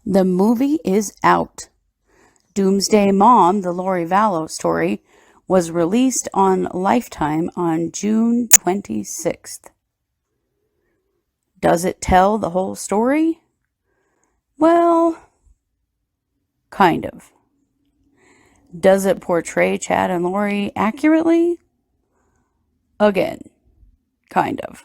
The movie is out. Doomsday Mom, the Lori Vallow story, was released on Lifetime on June 26th. Does it tell the whole story? Well, kind of. Does it portray Chad and Lori accurately? Again, kind of.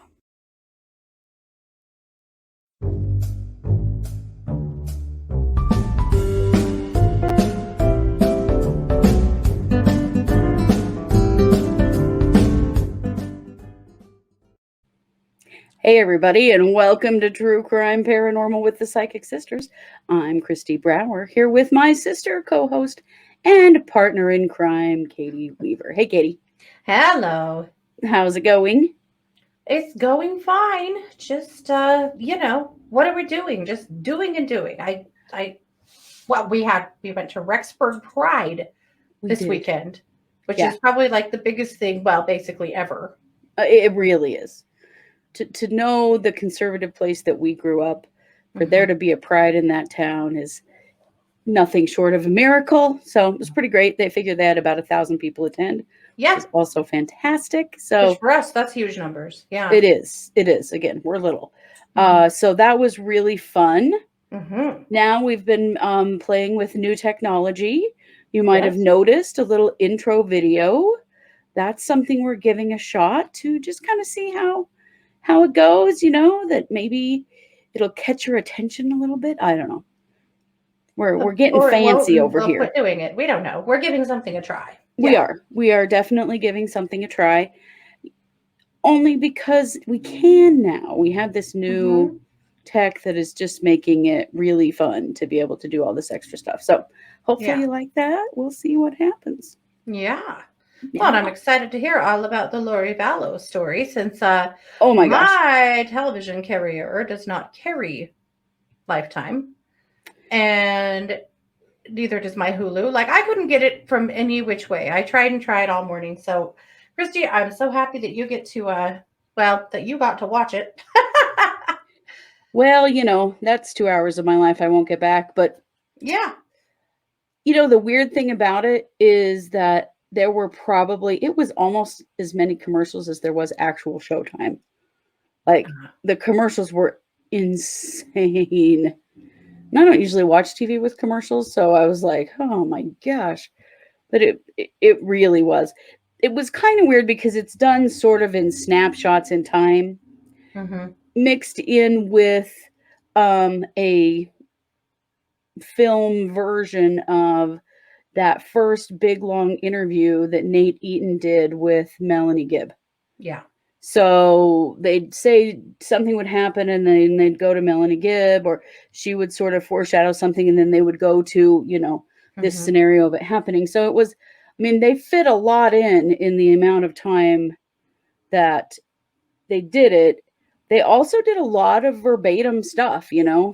Hey everybody, and welcome to True Crime Paranormal with the Psychic Sisters. I'm Kristi Brower, here with my sister, co-host, and partner in crime, Katie Weaver. Hey Katie. Hello. How's it going? It's going fine. Just what are we doing? Just doing and doing. We went to Rexburg Pride this weekend, which is probably like the biggest thing, well, basically ever. It really is. To know the conservative place that we grew up, for there to be a pride in that town is nothing short of a miracle. So it was pretty great. They figured they had about 1,000 people attend. Yeah. Which is also fantastic. So which for us, that's huge numbers. Yeah. It is. Again, we're little. So that was really fun. Now we've been playing with new technology. You might have noticed a little intro video. That's something we're giving a shot to just kind of see how it goes, that maybe it'll catch your attention a little bit. I don't know. We're getting fancy over here. Quit doing it. We don't know. We're giving something a try. We are definitely giving something a try. Only because we can now. We have this new tech that is just making it really fun to be able to do all this extra stuff. So hopefully you like that. We'll see what happens. Yeah. Well, and I'm excited to hear all about the Lori Vallow story since my television carrier does not carry Lifetime. And neither does my Hulu. Like, I couldn't get it from any which way. I tried all morning. So, Kristi, I'm so happy that you get to, that you got to watch it. Well, that's 2 hours of my life I won't get back. But, yeah. The weird thing about it is that there were it was almost as many commercials as there was actual showtime. Like, the commercials were insane. And I don't usually watch TV with commercials, so I was like, oh my gosh. But it really was. It was kind of weird because it's done sort of in snapshots in time, mixed in with a film version of that first big long interview that Nate Eaton did with Melanie Gibb. Yeah. So they'd say something would happen and then they'd go to Melanie Gibb, or she would sort of foreshadow something and then they would go to, this scenario of it happening. So it was, they fit a lot in the amount of time that they did it. They also did a lot of verbatim stuff,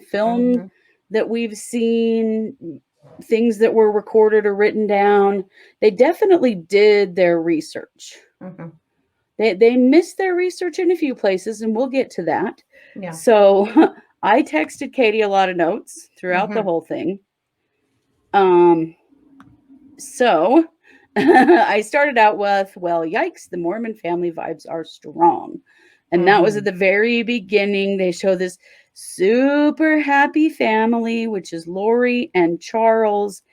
film that we've seen, things that were recorded or written down. They definitely did their research. They missed their research in a few places, and we'll get to that. Yeah. So I texted Katie a lot of notes throughout the whole thing. So I started out with, well, yikes, the Mormon family vibes are strong. And that was at the very beginning. They show this super happy family, which is Lori and Charles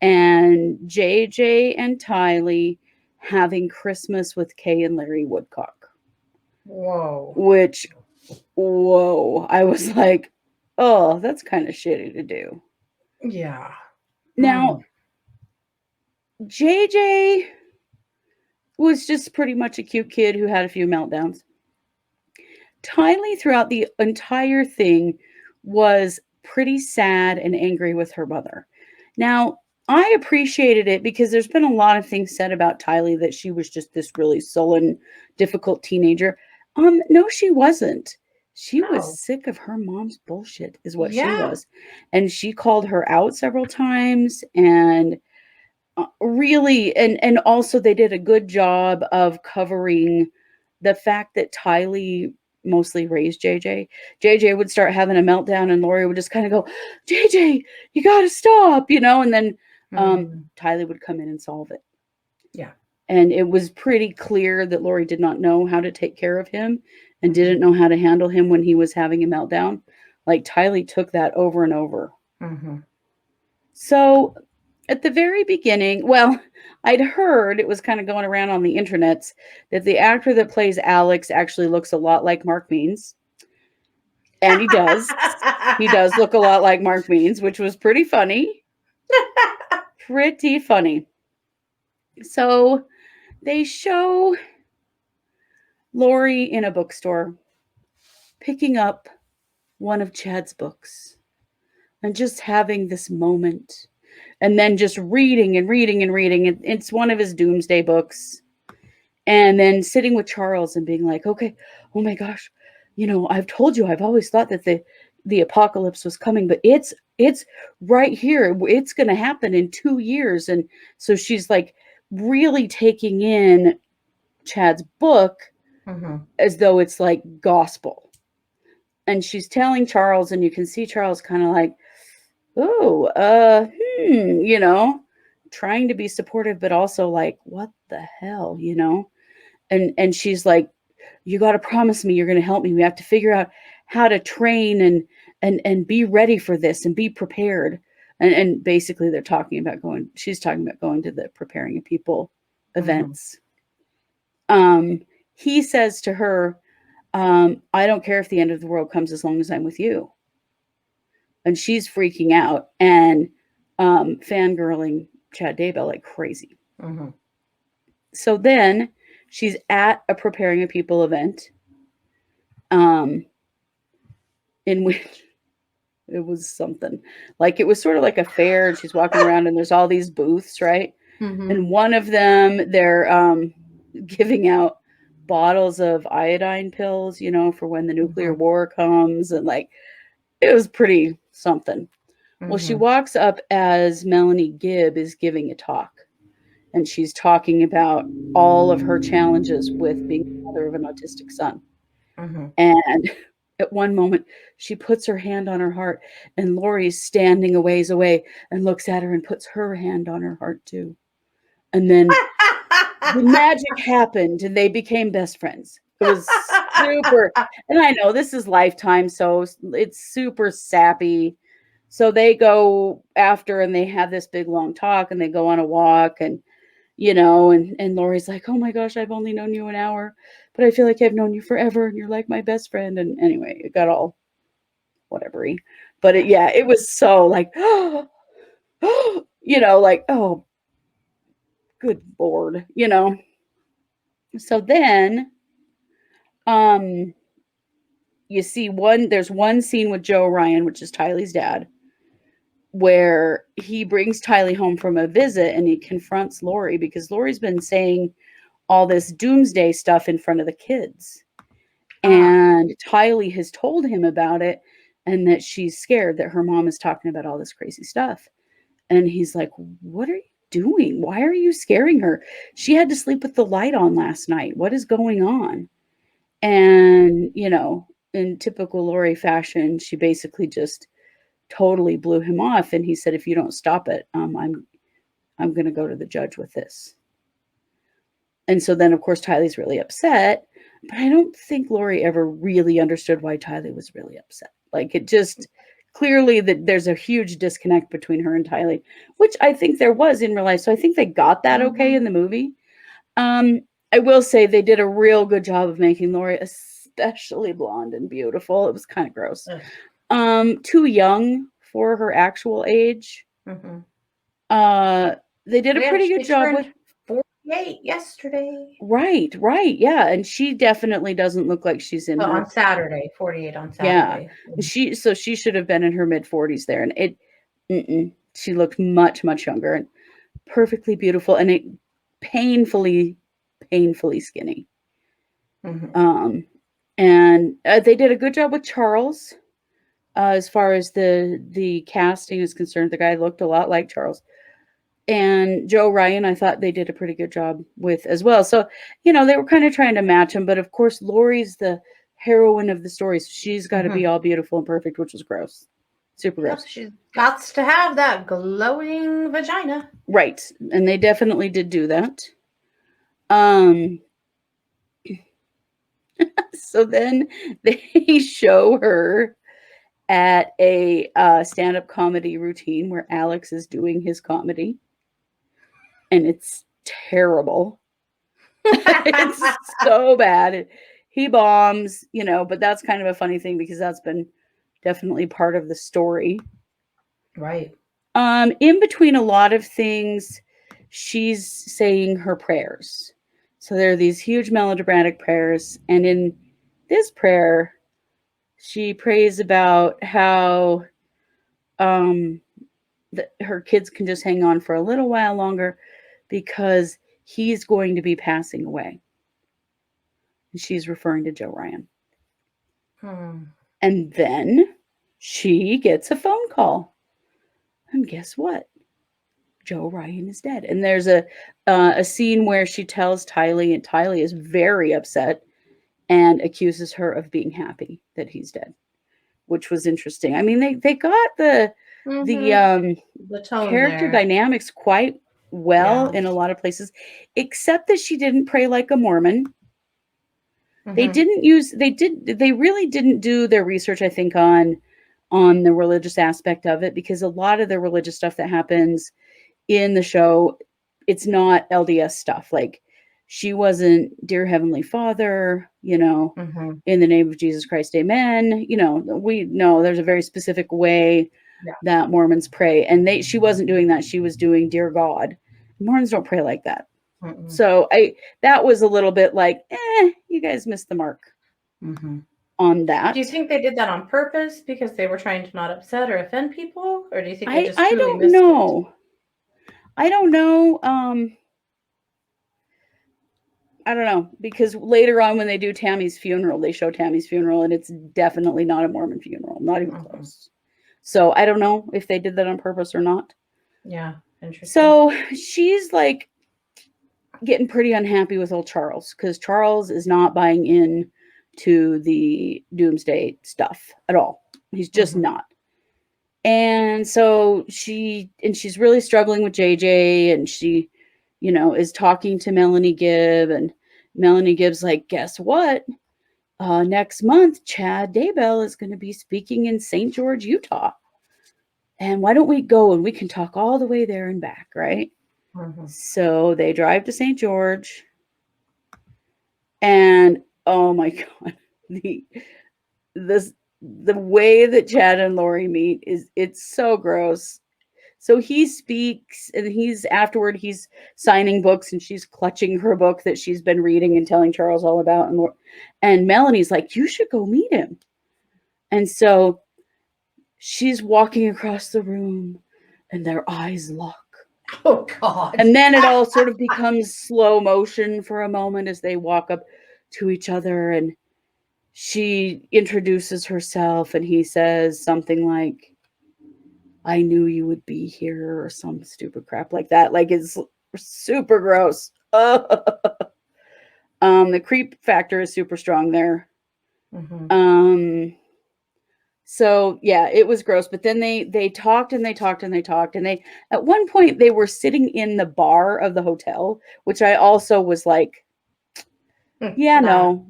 and JJ and Tylee having Christmas with Kay and Larry Woodcock. Whoa. I was like, oh, that's kind of shitty to do. Yeah. Now, JJ was just pretty much a cute kid who had a few meltdowns. Tylee, throughout the entire thing, was pretty sad and angry with her mother. Now, I appreciated it because there's been a lot of things said about Tylee that she was just this really sullen, difficult teenager. No, she wasn't. She was sick of her mom's bullshit, is what she was. And she called her out several times, and really, and also they did a good job of covering the fact that Tylee mostly raised JJ. JJ would start having a meltdown and Lori would just kind of go, JJ, you got to stop, and then Tylee would come in and solve it. Yeah. And it was pretty clear that Lori did not know how to take care of him and didn't know how to handle him when he was having a meltdown. Like Tylee took that over and over. So at the very beginning, well, I'd heard, it was kind of going around on the internets, that the actor that plays Alex actually looks a lot like Mark Means. And he does. He does look a lot like Mark Means, which was pretty funny. Pretty funny. So they show Lori in a bookstore picking up one of Chad's books and just having this moment. And then just reading and reading and reading. It's one of his Doomsday books. And then sitting with Charles and being like, okay, oh my gosh, I've told you, I've always thought that the apocalypse was coming, but it's right here. It's going to happen in 2 years. And so she's like really taking in Chad's book as though it's like gospel. And she's telling Charles, and you can see Charles kind of like, oh, trying to be supportive, but also like, what the hell, and she's like, you got to promise me you're going to help me. We have to figure out how to train and be ready for this and be prepared. And basically she's talking about going to the Preparing a People events. He says to her, I don't care if the end of the world comes as long as I'm with you. And she's freaking out and fangirling Chad Daybell like crazy. So then she's at a Preparing a People event in which it was something. Like it was sort of like a fair, and she's walking around and there's all these booths, right? And one of them, they're giving out bottles of iodine pills, for when the nuclear war comes. And like, it was pretty something. Well, she walks up as Melanie Gibb is giving a talk. And she's talking about all of her challenges with being the mother of an autistic son. And at one moment, she puts her hand on her heart, and Lori's standing a ways away and looks at her and puts her hand on her heart too. And then the magic happened, and they became best friends. It was super. And I know this is Lifetime, so it's super sappy. So they go after, and they have this big long talk, and they go on a walk, and and Lori's like, oh my gosh, I've only known you an hour, but I feel like I've known you forever, and you're like my best friend. And anyway, it got all whatevery. But it was so like, like, oh, good Lord, So then, you see there's one scene with Joe Ryan, which is Tylee's dad, where he brings Tylee home from a visit and he confronts Lori because Lori's been saying all this doomsday stuff in front of the kids. And Tylee has told him about it and that she's scared that her mom is talking about all this crazy stuff. And he's like, what are you doing? Why are you scaring her? She had to sleep with the light on last night. What is going on? And, in typical Lori fashion, she basically just totally blew him off. And he said, if you don't stop it, I'm going to go to the judge with this. And so then, of course, Tylee's really upset. But I don't think Lori ever really understood why Tylee was really upset. Like, it just clearly that there's a huge disconnect between her and Tylee, which I think there was in real life. So I think they got that okay in the movie. I will say they did a real good job of making Lori especially blonde and beautiful. It was kind of gross. Too young for her actual age. They did a pretty good job with 48 yesterday. Right, yeah, and she definitely doesn't look like she's in her on Saturday, 48 on Saturday. Yeah, she should have been in her mid-40s there, and she looked much younger and perfectly beautiful, and it painfully skinny. And they did a good job with Charles. As far as the casting is concerned, the guy looked a lot like Charles. And Joe Ryan, I thought they did a pretty good job with as well. So, they were kind of trying to match him. But of course, Lori's the heroine of the story. So she's got to be all beautiful and perfect, which was gross. Super Yep, gross. she's got to have that glowing vagina. Right. And they definitely did do that. So then they show her at a stand-up comedy routine where Alex is doing his comedy. And it's terrible. It's so bad. He bombs, but that's kind of a funny thing because that's been definitely part of the story. Right. In between a lot of things, she's saying her prayers. So there are these huge melodramatic prayers, and in this prayer, she prays about how her kids can just hang on for a little while longer because he's going to be passing away. And she's referring to Joe Ryan. And then she gets a phone call. And guess what? Joe Ryan is dead. And there's a scene where she tells Tylee, and Tylee is very upset and accuses her of being happy that he's dead, which was interesting. I mean, they got the tone character there. dynamics quite well in a lot of places, except that she didn't pray like a Mormon. They really didn't do their research, I think, on the religious aspect of it, because a lot of the religious stuff that happens in the show, it's not LDS stuff. Like, she wasn't Dear Heavenly Father, in the name of Jesus Christ, amen. We know there's a very specific way that Mormons pray, and she wasn't doing that. She was doing Dear God. Mormons don't pray like that. So that was a little bit like, you guys missed the mark on that. Do you think they did that on purpose because they were trying to not upset or offend people? Or do you think they just truly missed it? I don't know. I don't know, because later on when they do Tammy's funeral, they show Tammy's funeral, and it's definitely not a Mormon funeral, not even close. So I don't know if they did that on purpose or not. Yeah, interesting. So she's like getting pretty unhappy with old Charles, because Charles is not buying in to the Doomsday stuff at all. He's just not. And so she's really struggling with JJ, and she, is talking to Melanie Gibb, and Melanie Gibb's like, guess what? Next month, Chad Daybell is going to be speaking in St. George, Utah. And why don't we go and we can talk all the way there and back, right? So they drive to St. George, and oh my God, the way that Chad and Lori meet it's so gross. So he speaks, and he's signing books, and she's clutching her book that she's been reading and telling Charles all about. And Melanie's like, you should go meet him. And so she's walking across the room, and their eyes lock. Oh, God. And then it all sort of becomes slow motion for a moment as they walk up to each other, and she introduces herself, and he says something like, I knew you would be here, or some stupid crap like that. Like, it's super gross. The creep factor is super strong there. So yeah, it was gross. But then they talked and they talked and they talked, and they, at one point, they were sitting in the bar of the hotel, which I also was like, yeah, no.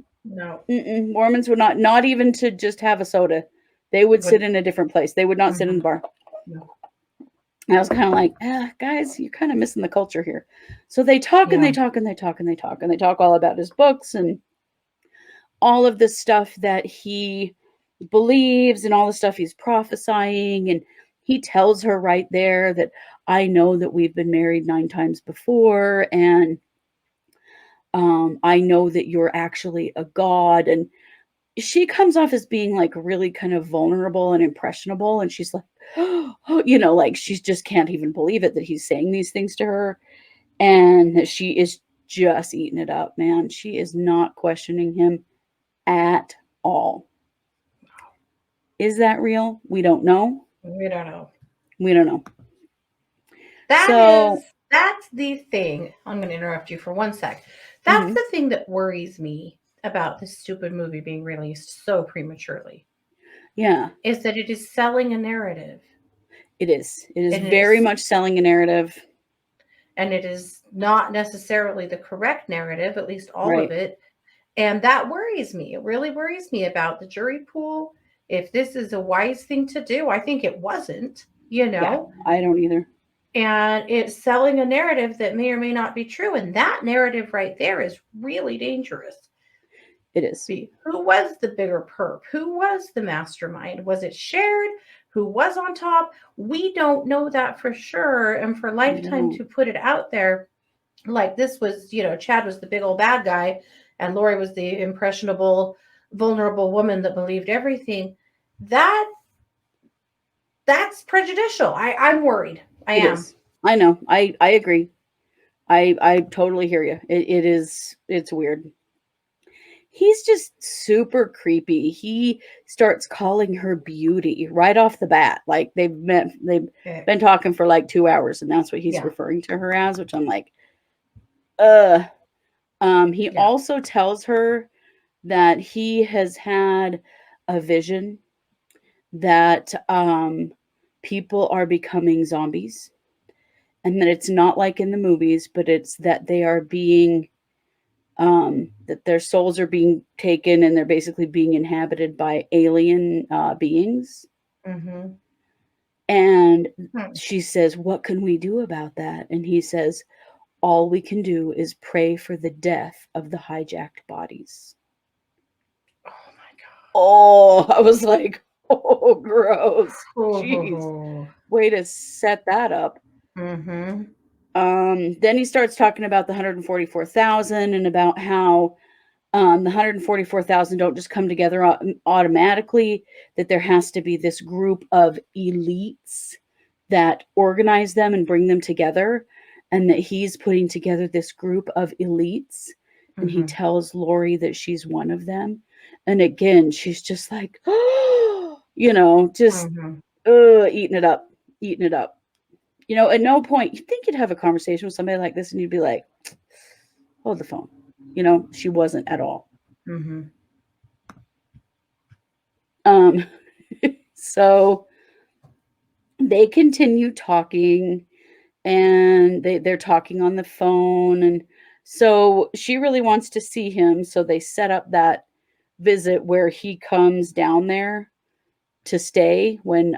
Mormons would not even to just have a soda. They would sit in a different place. They would not sit in the bar. And I was kind of like, guys, you're kind of missing the culture here. So they talk and they talk and they talk and they talk and they talk all about his books and all of the stuff that he believes and all the stuff he's prophesying. And he tells her right there that, I know that we've been married 9 times before, and I know that you're actually a god. And she comes off as being like really kind of vulnerable and impressionable, and she's like, oh, like she just can't even believe it that he's saying these things to her, and that she is just eating it up, man. She is not questioning him at all. Is that real? We don't know. We don't know. That's the thing. I'm going to interrupt you for one sec. That's the thing that worries me about this stupid movie being released so prematurely Yeah, is that it is selling a narrative. it is. It is And very much selling a narrative. and it is not necessarily the correct narrative, at least all Right. of it. And that worries me. It really worries me about the jury pool. If this is a wise thing to do, I think it wasn't, Yeah, I don't either. And it's selling a narrative that may or may not be true. And that narrative right there is really dangerous. It is. Who was the bigger perp? Who was the mastermind? Was it shared? Who was on top? We don't know that for sure. And for Lifetime to put it out there, like this was, Chad was the big old bad guy, and Lori was the impressionable, vulnerable woman that believed everything. That's prejudicial. I'm worried. I am. Is. I know. I agree. I totally hear you. It's weird. He's just super creepy. He starts calling her beauty right off the bat. Like they've been talking for like 2 hours, and that's what he's referring to her as, which I'm like, he also tells her that he has had a vision that people are becoming zombies, and that it's not like in the movies, but it's that they are being that their souls are being taken and they're basically being inhabited by alien beings. Mm-hmm. And she says, "What can we do about that?" And he says, "All we can do is pray for the death of the hijacked bodies." Oh my God. Oh, I was like, oh, gross. Oh. Jeez. Way to set that up. Mm-hmm. Then he starts talking about the 144,000 and about how the 144,000 don't just come together automatically, that there has to be this group of elites that organize them and bring them together, and that he's putting together this group of elites, and he tells Lori that she's one of them. And again, she's just like, oh, just eating it up. At no point, you'd think you'd have a conversation with somebody like this and you'd be like, hold the phone. She wasn't at all. So they continue talking, and they're talking on the phone. And so she really wants to see him. So they set up that visit where he comes down there to stay when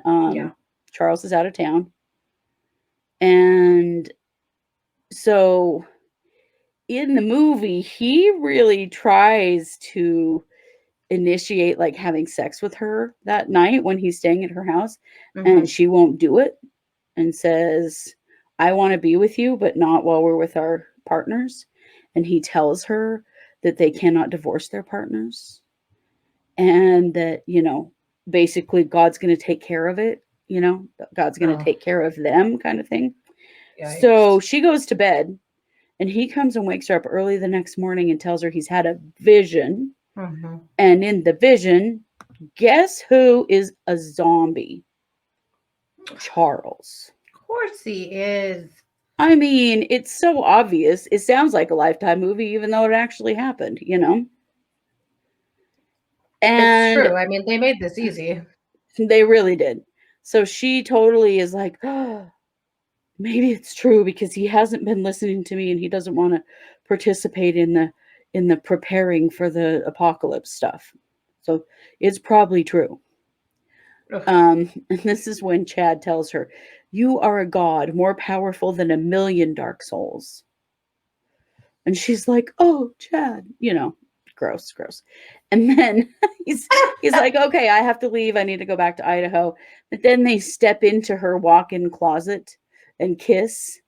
Charles is out of town. And so in the movie, he really tries to initiate like having sex with her that night when he's staying at her house, and she won't do it and says, "I want to be with you, but not while we're with our partners." And he tells her that they cannot divorce their partners, and that, basically God's going to take care of it. God's going to take care of them, kind of thing. Yikes. So she goes to bed, and he comes and wakes her up early the next morning and tells her he's had a vision. And in the vision, guess who is a zombie? Charles. Of course he is. I mean, it's so obvious. It sounds like a Lifetime movie, even though it actually happened, And it's true. I mean, they made this easy. They really did. So she totally is like, oh, maybe it's true, because he hasn't been listening to me and he doesn't want to participate in the preparing for the apocalypse stuff. So it's probably true. And this is when Chad tells her, "You are a god more powerful than 1,000,000 dark souls." And she's like, "Oh, Chad," gross. And then he's like, "Okay, I have to leave. I need to go back to Idaho." But then they step into her walk-in closet and kiss.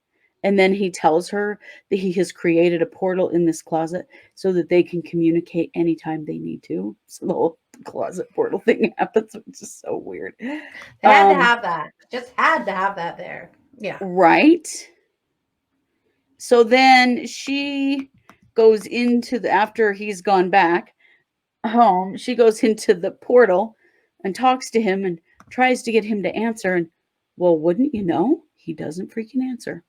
And then he tells her that he has created a portal in this closet so that they can communicate anytime they need to. So the whole closet portal thing happens, which is so weird. They had to have that. Just had to have that there. Yeah. Right. So then she goes into after he's gone back home, she goes into the portal and talks to him and tries to get him to answer. And, well, wouldn't you know, he doesn't freaking answer.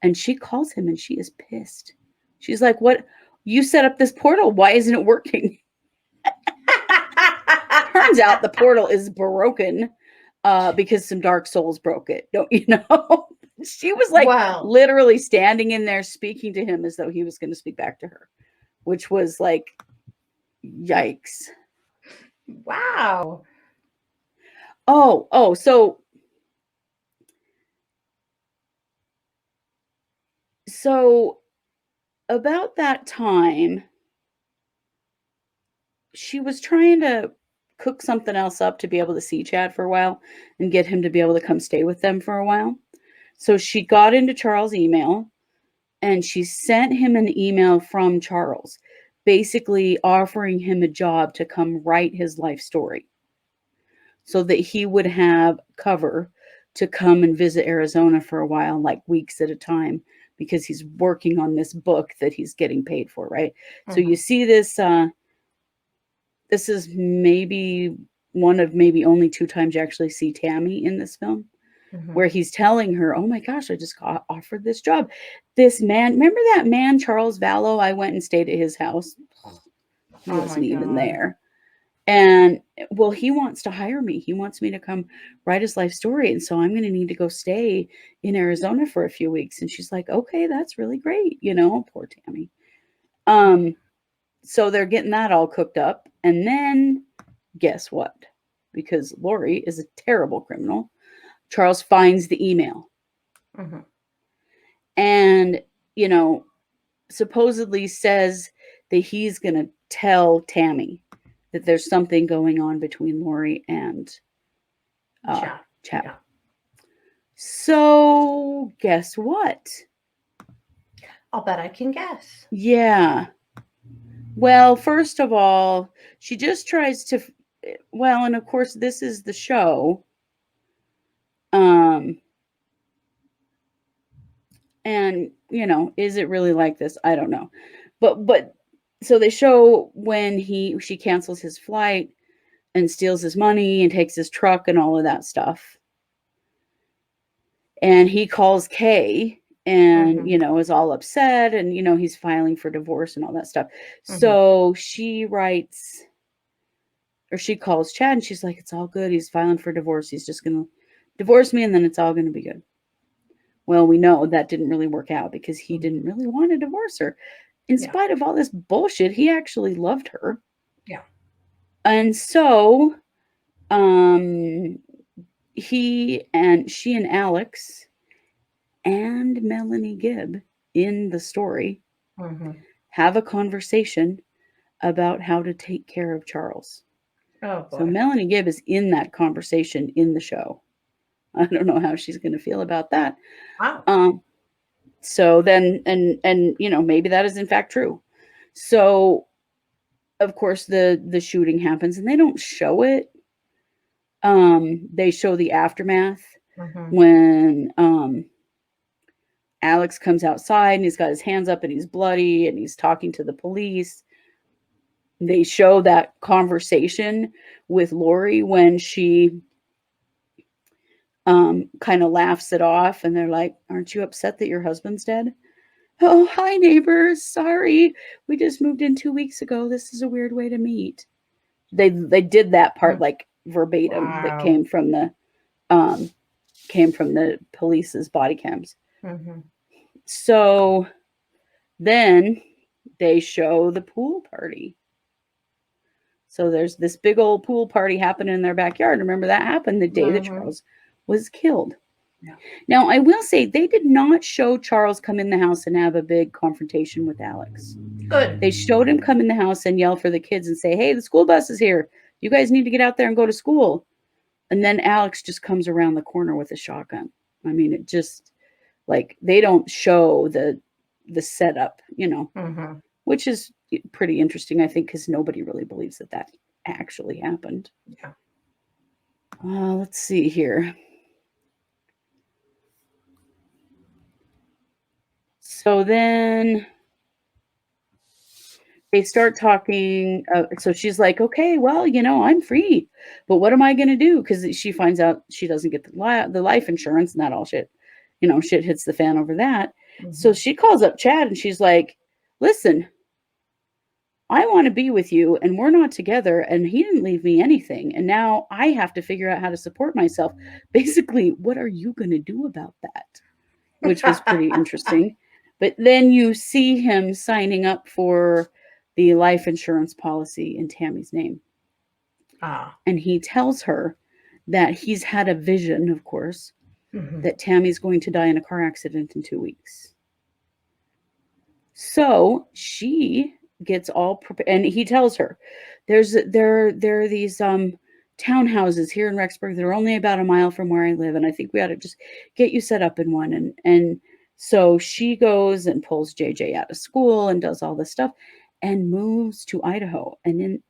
And she calls him and she is pissed. She's like, "What you set up this portal. Why isn't it working? Turns out the portal is broken because some dark souls broke it. Don't you know? She was like literally standing in there speaking to him as though he was going to speak back to her, which was like, yikes. Wow. Oh, so about that time, she was trying to cook something else up to be able to see Chad for a while and get him to be able to come stay with them for a while. So she got into Charles' email and she sent him an email from Charles, basically offering him a job to come write his life story so that he would have cover to come and visit Arizona for a while, like weeks at a time, because he's working on this book that he's getting paid for, right? So you see this, this is maybe one of maybe only 2 times you actually see Tammy in this film, where he's telling her, oh my gosh, I just got offered this job. This man, remember that man, Charles Vallow? I went and stayed at his house. He wasn't even there. And well, he wants to hire me. He wants me to come write his life story. And so I'm going to need to go stay in Arizona for a few weeks. And she's like, okay, that's really great. You know, poor Tammy. So they're getting that all cooked up. And then guess what? Because Lori is a terrible criminal. Charles finds the email. And, you know, supposedly says that he's going to tell Tammy that there's something going on between Lori and Chad. Yeah. So guess what? I'll bet I can guess. Yeah. Well, first of all, she just tries to, well, and of course this is the show. And, you know, is it really like this? I don't know. But so they show when she cancels his flight and steals his money and takes his truck and all of that stuff. And he calls Kay and, you know, is all upset and, you know, he's filing for divorce and all that stuff. So she writes, or she calls Chad and she's like, it's all good. He's filing for divorce. He's just going to divorce me and then it's all going to be good. Well, we know that didn't really work out because he didn't really want to divorce her. In spite of all this bullshit, he actually loved her. Yeah. And so she and Alex and Melanie Gibb in the story have a conversation about how to take care of Charles. Oh, boy. So Melanie Gibb is in that conversation in the show. I don't know how she's going to feel about that. Wow. So then, and you know, maybe that is in fact true. So, of course, the shooting happens, and they don't show it. They show the aftermath when Alex comes outside and he's got his hands up and he's bloody and he's talking to the police. They show that conversation with Lori when she kind of laughs it off and they're like, aren't you upset that your husband's dead? Oh, hi neighbors. Sorry. We just moved in 2 weeks ago. This is a weird way to meet. They did that part like verbatim that came from the police's body cams. So then they show the pool party. So there's this big old pool party happening in their backyard. Remember that happened the day that Charles was killed. Yeah. Now, I will say they did not show Charles come in the house and have a big confrontation with Alex. Good. They showed him come in the house and yell for the kids and say, hey, the school bus is here. You guys need to get out there and go to school. And then Alex just comes around the corner with a shotgun. I mean, it just, like, they don't show the setup, you know, which is pretty interesting, I think, because nobody really believes that actually happened. Yeah. Let's see here. So then they start talking. So she's like, okay, well, you know, I'm free, but what am I going to do? Because she finds out she doesn't get the life insurance and that all shit, shit hits the fan over that. So she calls up Chad and she's like, listen, I want to be with you and we're not together and he didn't leave me anything. And now I have to figure out how to support myself. Basically, what are you going to do about that? Which was pretty interesting. But then you see him signing up for the life insurance policy in Tammy's name. And he tells her that he's had a vision, of course, that Tammy's going to die in a car accident in 2 weeks. So she gets all prepared, and he tells her, there are these townhouses here in Rexburg that are only about a mile from where I live, and I think we ought to just get you set up in one. And so she goes and pulls JJ out of school and does all this stuff and moves to Idaho. And then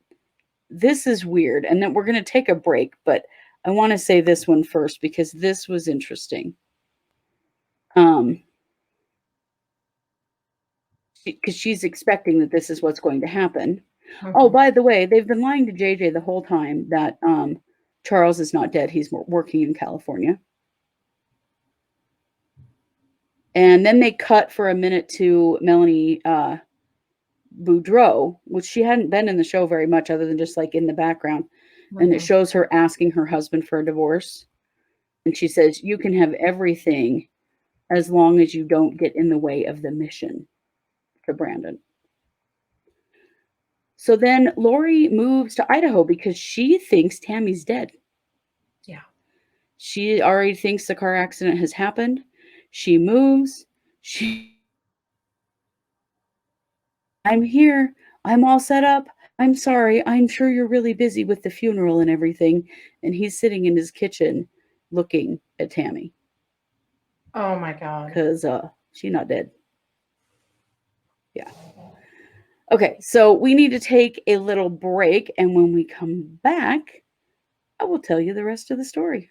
this is weird, and then we're going to take a break, but I want to say this one first because this was interesting. Because she's expecting that this is what's going to happen. Oh, by the way, they've been lying to JJ the whole time that Charles is not dead. He's working in California. And then they cut for a minute to Melanie Boudreau, which she hadn't been in the show very much other than just like in the background. And it shows her asking her husband for a divorce. And she says, you can have everything as long as you don't get in the way of the mission, to Brandon. So then Lori moves to Idaho because she thinks Tammy's dead. Yeah. She already thinks the car accident has happened. She moves. I'm here. I'm all set up. I'm sorry. I'm sure you're really busy with the funeral and everything. And he's sitting in his kitchen looking at Tammy. Oh my God. Because she's not dead. Yeah. Okay, so we need to take a little break, and when we come back, I will tell you the rest of the story.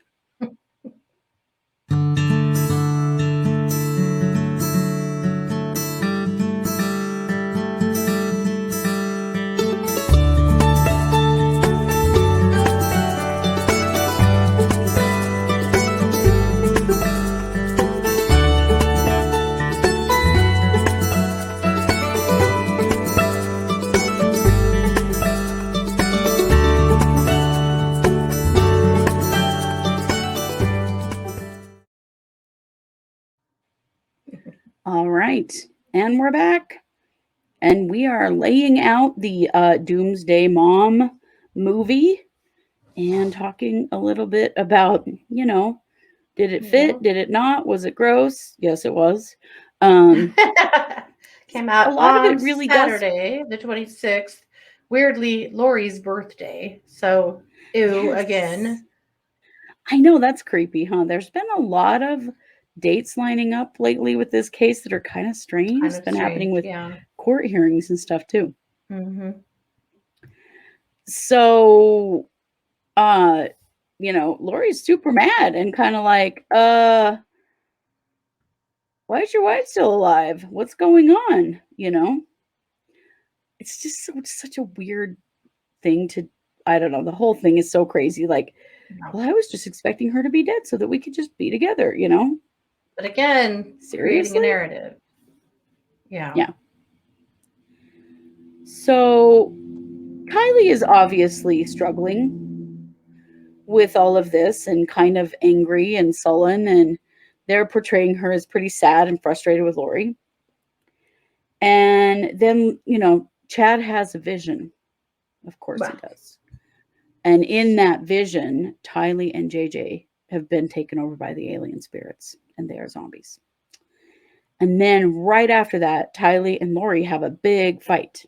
All right, and we're back, and we are laying out the Doomsday Mom movie and talking a little bit about, did it fit? Did it not? Was it gross? Yes, it was. Came out a lot on of it really Saturday, the 26th. Weirdly, Lori's birthday. So, ew, again. I know, that's creepy, huh? There's been a lot of dates lining up lately with this case that are kind of strange. It's been happening with court hearings and stuff too. So, Lori's super mad and kind of like, why is your wife still alive? What's going on? It's just such a weird thing to, I don't know. The whole thing is so crazy. Like, well, I was just expecting her to be dead so that we could just be together, But again, creating a narrative. Yeah. So Kylie is obviously struggling with all of this and kind of angry and sullen, and they're portraying her as pretty sad and frustrated with Lori. And then, Chad has a vision. Of course he does. And in that vision, Tylee and JJ have been taken over by the alien spirits, and they are zombies. And then right after that, Tylee and Lori have a big fight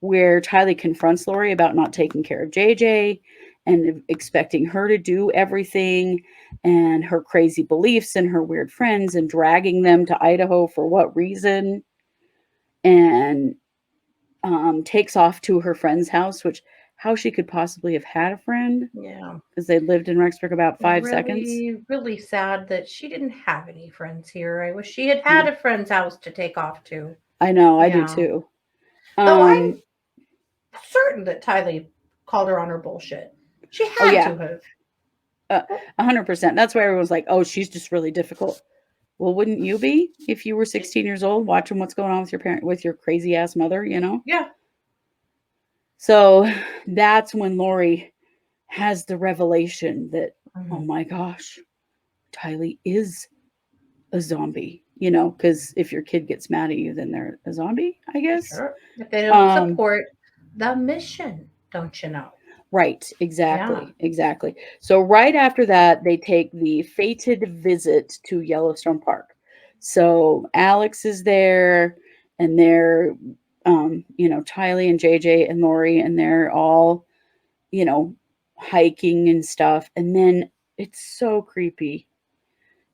where Tylee confronts Lori about not taking care of JJ and expecting her to do everything, and her crazy beliefs and her weird friends, and dragging them to Idaho for what reason, and takes off to her friend's house, which how she could possibly have had a friend. Yeah. Because they lived in Rexburg about 5 seconds. Really sad that she didn't have any friends here. I wish she had a friend's house to take off to. I know, I do too. Though I'm certain that Tylee called her on her bullshit. She had to have. 100%. That's why everyone's like, oh, she's just really difficult. Well, wouldn't you be if you were 16 years old watching what's going on with your parent, with your crazy ass mother, Yeah. So that's when Lori has the revelation that, oh Mhm. my gosh, Tylee is a zombie, you know, because if your kid gets mad at you, then they're a zombie, I guess. Sure. If they don't Um, support the mission, don't you know? right, Yeah. exactly. So right after that, they take the fated visit to Yellowstone Park. So Alex is there, and they're, you know, Tylee and JJ and Lori, and they're all, you know, hiking and stuff. And then it's so creepy.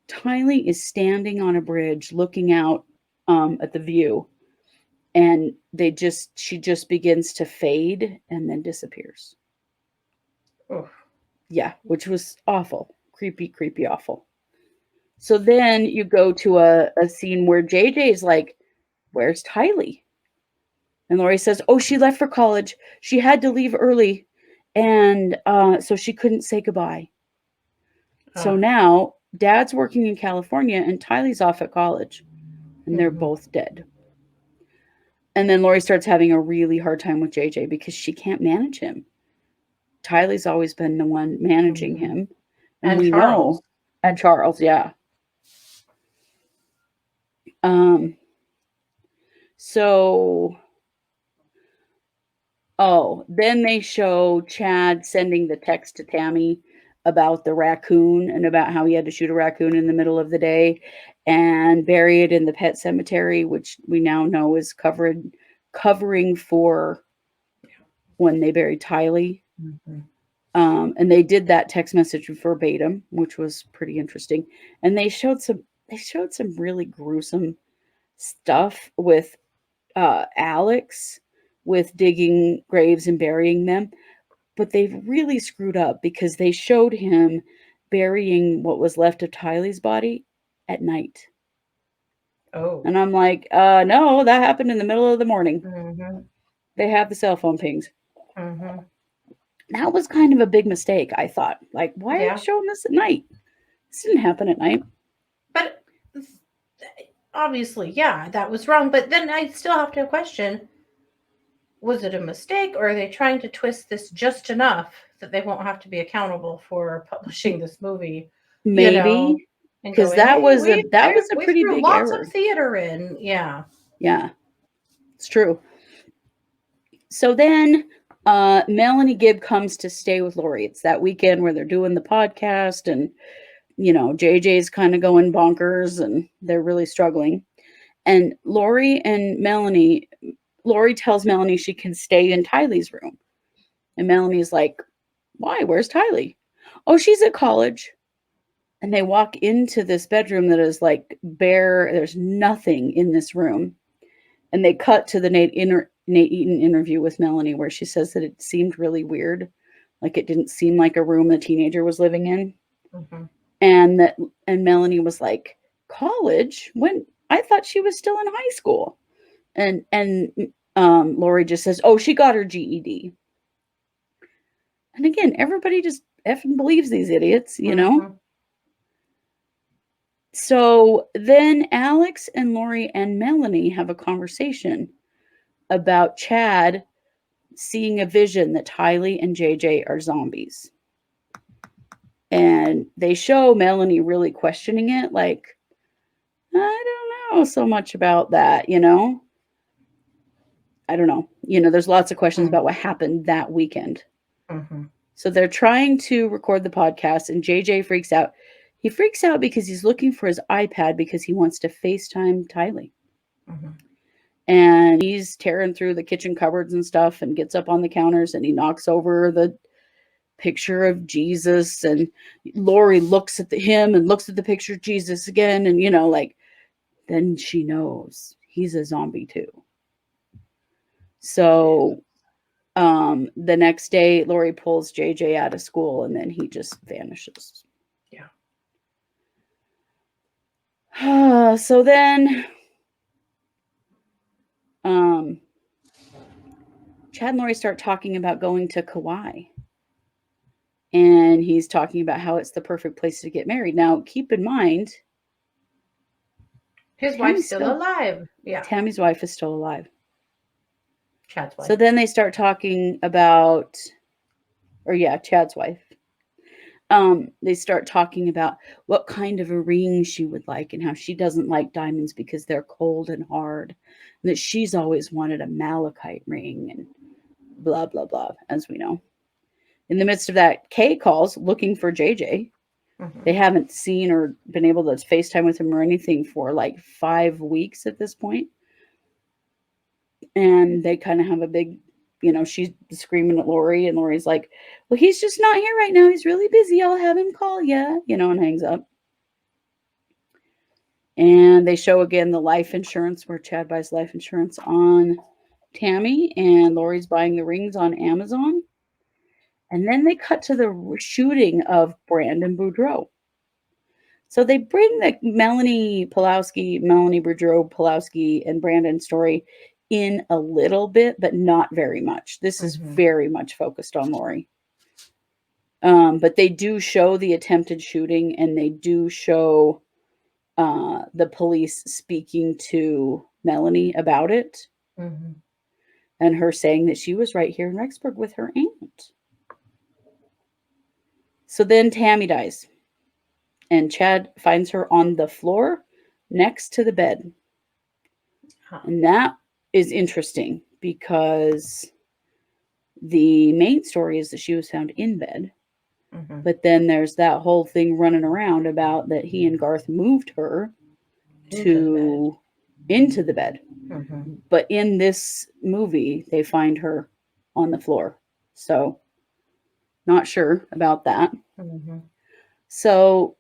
Tylee is standing on a bridge looking out at the view, and she just begins to fade and then disappears. Oof. Yeah, which was awful. Creepy, awful. So then you go to a scene where JJ is like, where's Tylee? And Lori says, oh, she left for college. She had to leave early. And so she couldn't say goodbye. So Ah. now dad's working in California and Tylee's off at college. And they're Mhm. both dead. And then Lori starts having a really hard time with JJ because she can't manage him. Tylee's always been the one managing Mhm. him. And And we Charles. know, and Charles, yeah. Um, so, then they show Chad sending the text to Tammy about the raccoon and about how he had to shoot a raccoon in the middle of the day and bury it in the pet cemetery, which we now know is covering for when they buried Tylee. Mhm. And they did that text message verbatim, which was pretty interesting. And they showed some really gruesome stuff with Alex with digging graves and burying them, but they've really screwed up because they showed him burying what was left of Tylee's body at night. Oh. And I'm like, no, that happened in the middle of the morning. Mhm. They have the cell phone pings. Mhm. That was kind of a big mistake, I thought. Like, why are you Yeah. showing this at night? This didn't happen at night. But obviously, yeah, that was wrong. But then I still have to question, was it a mistake, or are they trying to twist this just enough that they won't have to be accountable for publishing this movie, you know, Maybe and because going, that hey, was a we pretty threw big lots of error. theater in. Yeah. Yeah, it's true. So then Melanie Gibb comes to stay with Lori. It's that weekend where they're doing the podcast, and you know, JJ's kind of going bonkers and they're really struggling. And Lori tells Melanie she can stay in Tylee's room. And Melanie's like, why? Where's Tylee? Oh, she's at college. And they walk into this bedroom that is like bare. There's nothing in this room. And they cut to the Nate Eaton interview with Melanie where she says that it seemed really weird. Like it didn't seem like a room a teenager was living in. Mhm. And Melanie was like, college? When I thought she was still in high school. And Lori just says, oh, she got her GED. And again, everybody just effing believes these idiots, you know? Mhm. So then Alex and Lori and Melanie have a conversation about Chad seeing a vision that Tylee and JJ are zombies. And they show Melanie really questioning it, like, I don't know so much about that, you know? I don't know. You know, there's lots of questions about what happened that weekend. Mhm. So they're trying to record the podcast, and JJ freaks out. He freaks out because he's looking for his iPad because he wants to FaceTime Tylee. Mhm. And he's tearing through the kitchen cupboards and stuff and gets up on the counters and he knocks over the picture of Jesus. And Lori looks at him and looks at the picture of Jesus again. And, you know, like, then she knows he's a zombie too. So the next day, Lori pulls JJ out of school and then he just vanishes. Yeah. So then Chad and Lori start talking about going to Kauai. And he's talking about how it's the perfect place to get married. Now, keep in mind, His wife's Tammy's still alive. Yeah. Tammy's wife is still alive. Chad's wife. So then they start talking about, Chad's wife. They start talking about what kind of a ring she would like and how she doesn't like diamonds because they're cold and hard, and that she's always wanted a malachite ring and blah, blah, blah, as we know. In the midst of that, Kay calls looking for JJ. They haven't seen or been able to FaceTime with him or anything for like 5 weeks at this point. And they kind of have a big, she's screaming at Lori, and Lori's like, well, he's just not here right now. He's really busy. I'll have him call you, and hangs up. And they show again the life insurance where Chad buys life insurance on Tammy, and Lori's buying the rings on Amazon. And then they cut to the shooting of Brandon Boudreaux. So they bring the Melanie Boudreaux Pulowski, and Brandon story in a little bit, but not very much. This is very much focused on Lori. But they do show the attempted shooting, and they do show the police speaking to Melanie about it. And her saying that she was right here in Rexburg with her aunt. So then Tammy dies. And Chad finds her on the floor next to the bed. And that is interesting because the main story is that she was found in bed. But then there's that whole thing running around about that he and Garth moved her into the bed. But in this movie, they find her on the floor. So not sure about that. So,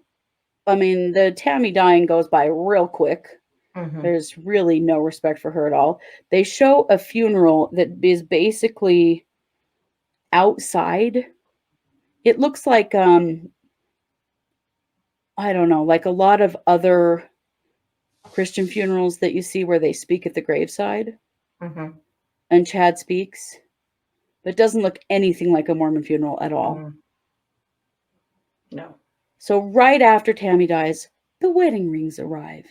I mean, the Tammy dying goes by real quick. There's really no respect for her at all. They show a funeral that is basically outside. It looks like, I don't know, like a lot of other Christian funerals that you see where they speak at the graveside. And Chad speaks. But it doesn't look anything like a Mormon funeral at all. No. So right after Tammy dies, the wedding rings arrive.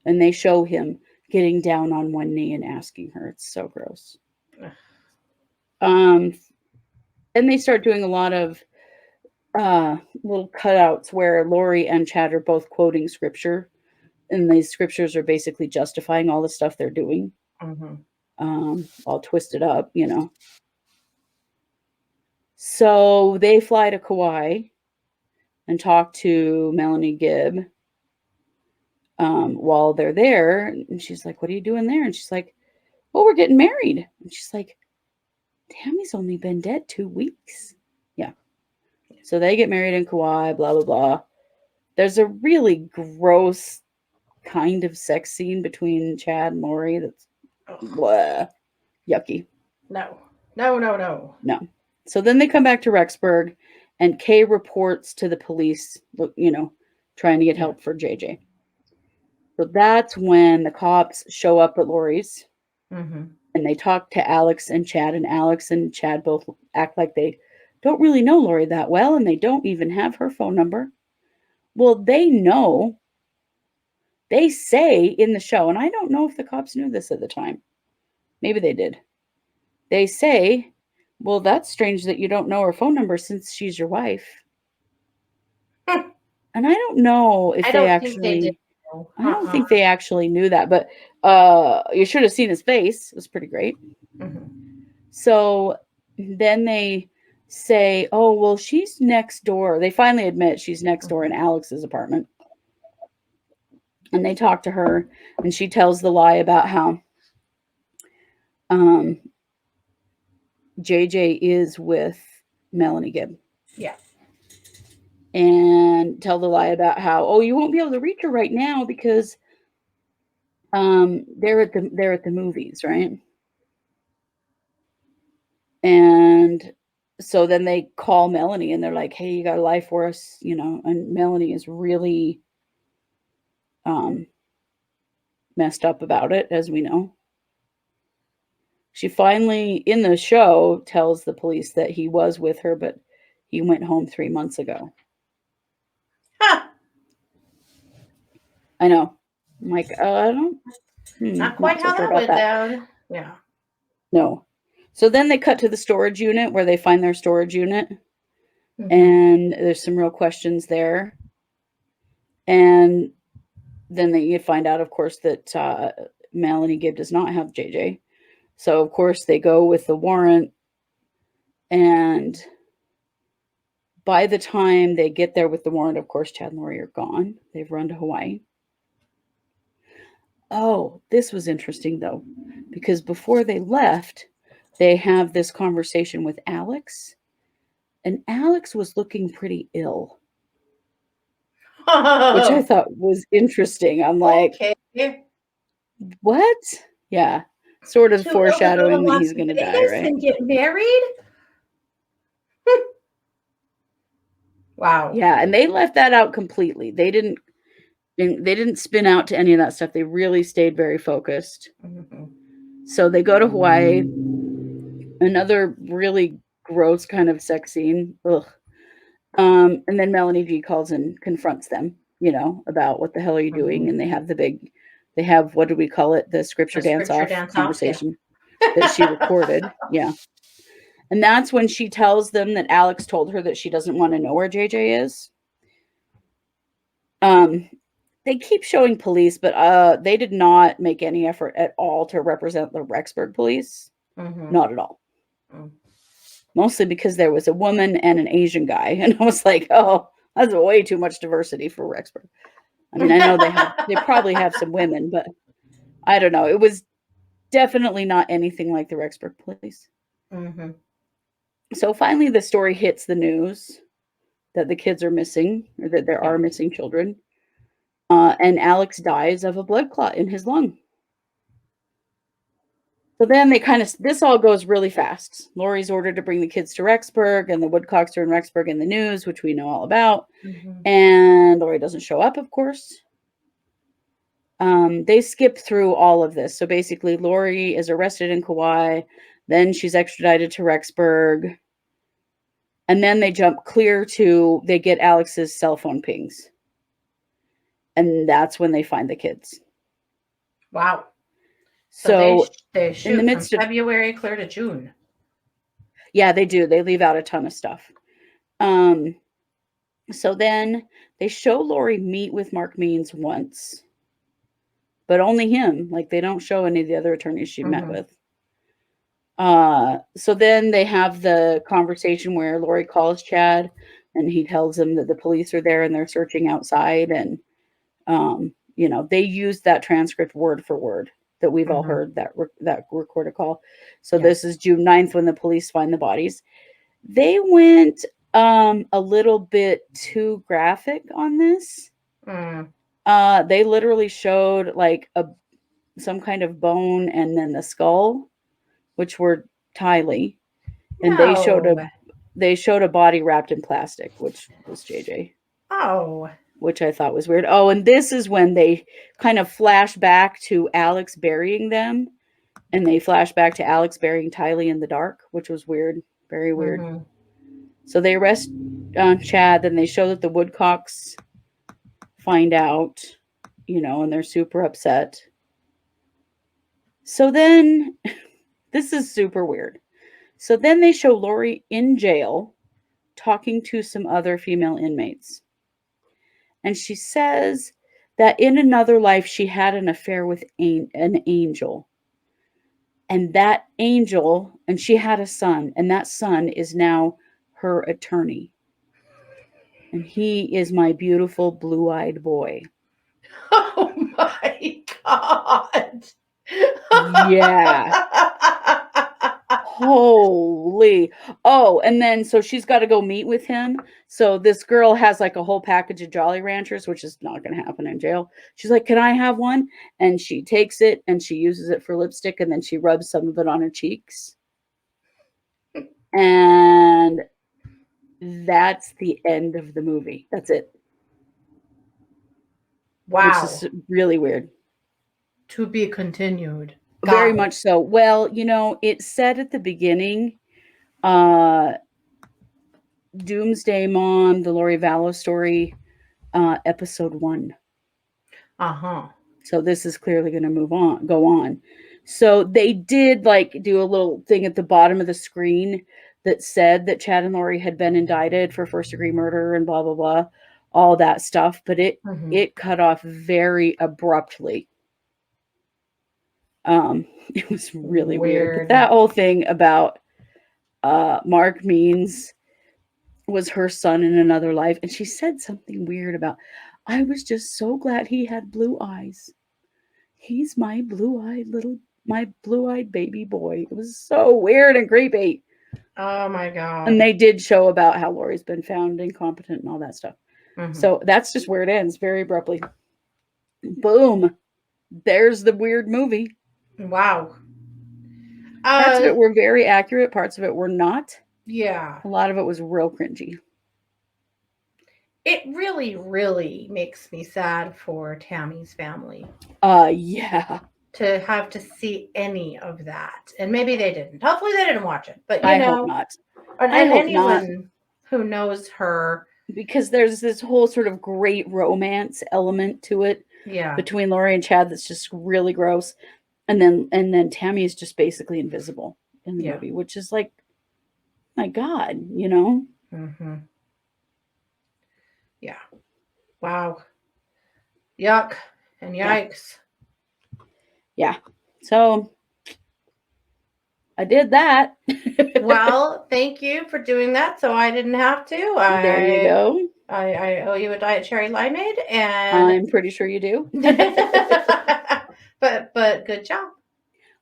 And they show him getting down on one knee and asking her. It's so gross. And they start doing a lot of little cutouts where Lori and Chad are both quoting scripture. And these scriptures are basically justifying all the stuff they're doing. All twisted up, So they fly to Kauai and talk to Melanie Gibb while they're there. And she's like, what are you doing there? And she's like, well, we're getting married. And she's like, Tammy's only been dead 2 weeks. Yeah. So they get married in Kauai, blah, blah, blah. There's a really gross kind of sex scene between Chad and Lori that's blah, yucky. No. So then they come back to Rexburg, and Kay reports to the police, trying to get help for JJ. So that's when the cops show up at Lori's, and they talk to Alex and Chad, and Alex and Chad both act like they don't really know Lori that well, and they don't even have her phone number. Well, they know. They say in the show, and I don't know if the cops knew this at the time. Maybe they did. They say, well, that's strange that you don't know her phone number since she's your wife. And I don't know if they actually... I don't think they actually knew that, but you should have seen his face. It was pretty great. So then they say, oh, well, she's next door. They finally admit she's next door in Alex's apartment. And they talk to her, and she tells the lie about how JJ is with Melanie Gibb. Yeah. And tell the lie about how, oh, you won't be able to reach her right now because they're at the movies, right? And so then they call Melanie, and they're like, hey, you got a lie for us, and Melanie is really messed up about it, as we know. She finally, in the show, tells the police that he was with her, but he went home 3 months ago. I know. I'm like, I don't... not quite how that went down. Yeah. No. So then they cut to the storage unit where they find their storage unit. Mhm. And there's some real questions there. And then you find out, of course, that Melanie Gibb does not have JJ. So, of course, they go with the warrant. And by the time they get there with the warrant, of course, Chad and Lori are gone. They've run to Hawaii. Oh, this was interesting, though, because before they left, they have this conversation with Alex. And Alex was looking pretty ill, which I thought was interesting. I'm like, okay. what? Yeah. Sort of Too ill to go to foreshadowing that Las he's going to die, Vegas right? and get married? Wow. Yeah, and they left that out completely. They didn't spin out to any of that stuff. They really stayed very focused. Mm-hmm. So they go to Hawaii. Another really gross kind of sex scene. Ugh. And then Melanie G calls and confronts them, about what the hell are you doing? Mm-hmm. And they have, what do we call it? The scripture dance off conversation that she recorded. Yeah. And that's when she tells them that Alex told her that she doesn't want to know where JJ is. They keep showing police, but they did not make any effort at all to represent the Rexburg police. Mm-hmm. Not at all. Mm. Mostly because there was a woman and an Asian guy. And I was like, oh, that's way too much diversity for Rexburg. I mean, I know they probably have some women, but I don't know. It was definitely not anything like the Rexburg police. Mm-hmm. So finally the story hits the news that the kids are missing, or that there are missing children. And Alex dies of a blood clot in his lung. So then this all goes really fast. Lori's ordered to bring the kids to Rexburg, and the Woodcocks are in Rexburg in the news, which we know all about. Mm-hmm. And Lori doesn't show up, of course. They skip through all of this. So basically, Lori is arrested in Kauai. Then she's extradited to Rexburg. And then they jump clear to, they get Alex's cell phone pings. And that's when they find the kids. Wow. So they shoot in the midst from of February clear to June. Yeah, they do. They leave out a ton of stuff. So then they show Lori meet with Mark Means once, but only him. Like, they don't show any of the other attorneys she met with. So then they have the conversation where Lori calls Chad and he tells him that the police are there and they're searching outside. And, they use that transcript word for word that we've all heard, that recorded call. So this is June 9th when the police find the bodies. They went a little bit too graphic on this. They literally showed like some kind of bone and then the skull, which were Tylee, and they showed a body wrapped in plastic, which was JJ. Oh, which I thought was weird. Oh, and this is when they kind of flash back to Alex burying them, and they flash back to Alex burying Tylee in the dark, which was weird, very weird. Mm-hmm. So they arrest Chad, then they show that the Woodcocks find out, and they're super upset. So then, this is super weird. So then they show Lori in jail talking to some other female inmates. And she says that in another life, she had an affair with an angel. And that angel, and she had a son, and that son is now her attorney. And he is my beautiful blue-eyed boy. Oh my God. Yeah. Holy. Oh, and then so she's got to go meet with him. So this girl has like a whole package of Jolly Ranchers, which is not going to happen in jail. She's like, can I have one? And she takes it and she uses it for lipstick, and then she rubs some of it on her cheeks. And that's the end of the movie. That's it. Wow. Which is really weird. To be continued. Very much so. Well, it said at the beginning, Doomsday Mom, the Lori Vallow story, episode 1. Uh-huh. So this is clearly going to go on. So they did like do a little thing at the bottom of the screen that said that Chad and Lori had been indicted for first degree murder and blah blah blah, all that stuff, but it cut off very abruptly. It was really weird. But that whole thing about Mark Means was her son in another life, and she said something weird about, I was just so glad he had blue eyes. He's my blue-eyed baby boy. It was so weird and creepy. Oh my God. And they did show about how Lori's been found incompetent and all that stuff. So that's just where it ends, very abruptly. Boom. There's the weird movie. Wow. Parts of it were very accurate. Parts of it were not. Yeah. A lot of it was real cringy. It really, really makes me sad for Tammy's family. Yeah. To have to see any of that. And maybe they didn't. Hopefully they didn't watch it. But, I hope not. And anyone who knows her. Because there's this whole sort of great romance element to it. Yeah. Between Lori and Chad that's just really gross. And then Tammy is just basically invisible in the movie, which is like, my God, you know? Yeah. Wow. Yuck and yikes. Yeah. So I did that. Well, thank you for doing that. So I didn't have to. There you go. I owe you a Diet Cherry Limeade, and I'm pretty sure you do. but good job.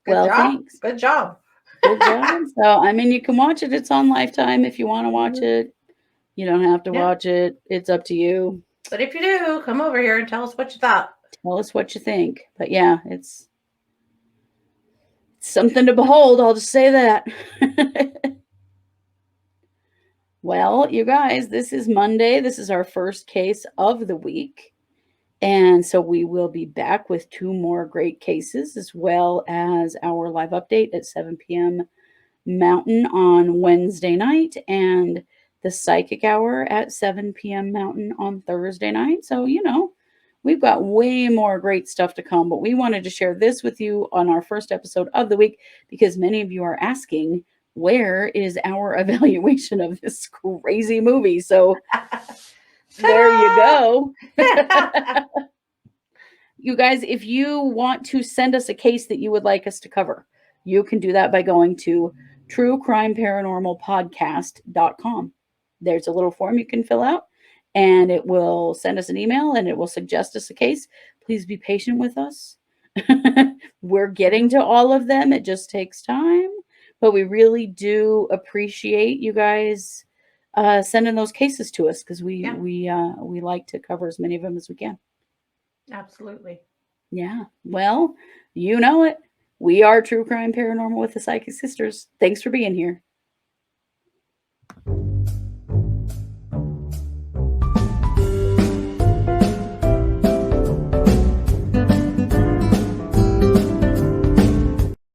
Thanks. Good job. Good job. So I mean, you can watch it. It's on Lifetime if you want to watch it. You don't have to watch it. It's up to you. But if you do, come over here and tell us what you thought. Tell us what you think. But yeah, it's something to behold. I'll just say that. Well, you guys, this is Monday. This is our first case of the week. And so we will be back with 2 more great cases, as well as our live update at 7 p.m. Mountain on Wednesday night, and the psychic hour at 7 p.m. Mountain on Thursday night. So, we've got way more great stuff to come, but we wanted to share this with you on our first episode of the week because many of you are asking, where is our evaluation of this crazy movie? So there you go. You guys, if you want to send us a case that you would like us to cover, you can do that by going to truecrimeparanormalpodcast.com. There's a little form you can fill out, and it will send us an email, and it will suggest us a case. Please be patient with us. We're getting to all of them. It just takes time. But we really do appreciate you guys sending those cases to us because we like to cover as many of them as we can. Absolutely. Yeah. Well, you know it. We are True Crime Paranormal with the Psychic Sisters. Thanks for being here.